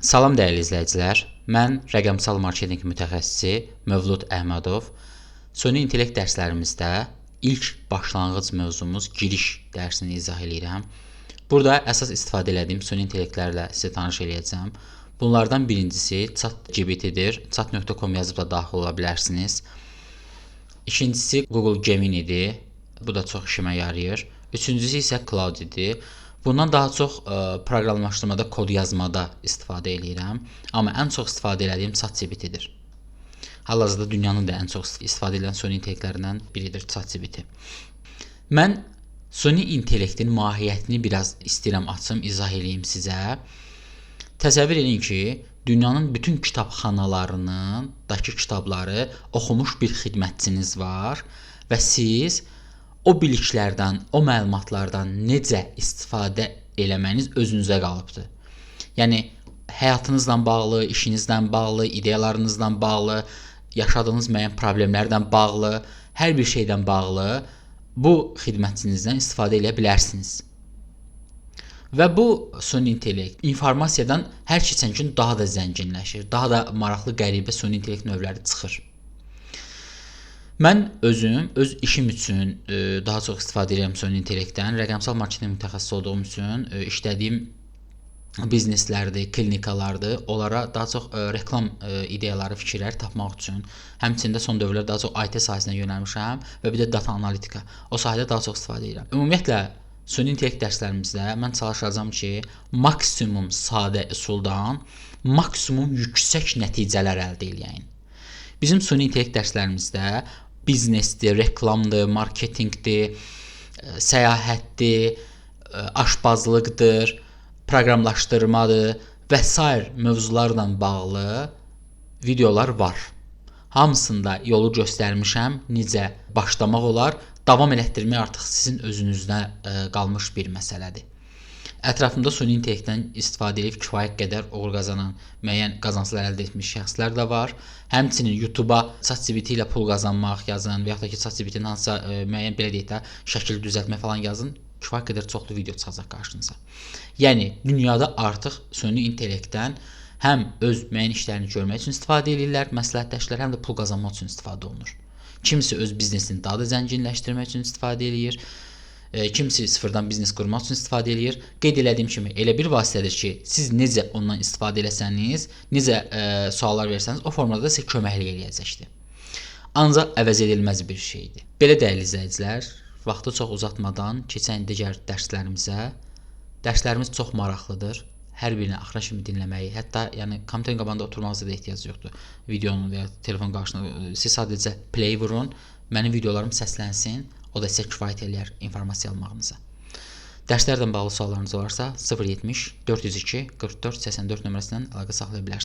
Salam dəyərli izləyicilər. Mən rəqəmsal marketinq mütəxəssisi Mövlud Əhmədov. Süni intellekt dərslərimizdə ilk başlanğıc mövzumuz giriş dərsini izah edirəm. Burada əsas istifadə etdiyim süni intellektlərlə sizə tanış eləyəcəm. Bunlardan birincisi ChatGPT-dir. Chat.com yazıb da daxil ola bilərsiniz. İkincisi Google Gemini-dir. Bu da çox işimə yarayır. Üçüncüsü isə Claude-dir. Bundan daha çox proqramlaşdırmada, kod yazmada istifadə edirəm. Amma ən çox istifadə etdiyim ChatGPT-dir. Hal-hazırda dünyanın da ən çox istifadə edilən süni intellektlərindən biridir ChatGPT. Mən süni intellektin mahiyyətini biraz istəyirəm açım, izah edeyim sizə. Təsəvvür edin ki, dünyanın bütün kitabxanalarındakı kitabları oxumuş bir xidmətçiniz var və siz o biliklərdən, o məlumatlardan necə istifadə eləməniz özünüzə qalıbdır. Yəni, həyatınızla bağlı, işinizlə bağlı, ideyalarınızla bağlı, yaşadığınız müəyyən problemlərlə bağlı, hər bir şeydən bağlı bu xidmətçinizdən istifadə edə bilərsiniz. Və bu süni intellekt informasiyadan hər keçən gün daha da zənginləşir, daha da maraqlı, qəribə süni intellekt növləri çıxır. Mən özüm, öz işim üçün daha çox istifadə edirəm süni intellektdən. Rəqəmsal marketinq mütəxəssisi olduğum üçün işlədiyim bizneslərdir, klinikalardır. Onlara daha çox reklam ideyaları, fikirlər tapmaq üçün. Həmçində son dövrlər daha çox IT sahəsinə yönəlmişəm və bir də data analitika. O sahədə daha çox istifadə edirəm. Ümumiyyətlə, süni intellekt dərslərimizdə mən çalışacağam ki, maksimum sadə üsuldan maksimum yüksək nəticələr əldə edəyim. Bizim süni intellekt dərslərimizdə biznesdir, reklamdır, marketinqdir, səyahətdir, aşbazlıqdır, proqramlaşdırmadır və s. mövzularla bağlı videolar var. Hamısında yolu göstərmişəm, necə başlamaq olar, davam elətdirmək artıq sizin özünüzdə qalmış bir məsələdir. Ətrafımda süni intellektdən istifadə edib kifayət qədər uğur qazanan, müəyyən qazanclar əldə etmiş şəxslər də var. Həmçinin YouTube-a ChatGPT ilə pul qazanmaq yazın və yaxud da ki, ChatGPT-nin hansısa müəyyən belə deyək də şəkil düzəltmək falan yazın, kifayət qədər çoxlu video çıxacaq qarşınıza. Yəni, dünyada artıq süni intellektdən həm öz müəyyən işlərini görmək üçün istifadə edirlər, məsləhətləşirlər, həm də pul qazanmaq üçün istifadə olunur. Kimisi öz biznesini daha da zənginləşdirmək üçün istifadə edir, kimisi sıfırdan biznes qurmaq üçün istifadə edir. Qeyd elədiyim kimi, elə bir vasitədir ki, siz necə ondan istifadə eləsəniz, necə suallar versəniz, o formada da sizə köməklik eləyəcəkdir. Ancaq əvəz edilməz bir şeydir. Belə dəyərli izləyicilər, vaxtı çox uzatmadan keçən digər dərslərimizə. Dərslərimiz çox maraqlıdır. Hər birini axıra kimi dinləməyi, hətta yəni kompüterin qabağında oturmağınıza da ehtiyac yoxdur. Videonun və ya telefon qarşısında siz sadəcə play vurun, mənim videolarım səslənsin. O da sizə kifayət eləyər informasiya almağınıza. Dərslərlə bağlı suallarınız varsa 070 402 44 84 nömrəsindən əlaqə saxlaya bilərsiniz.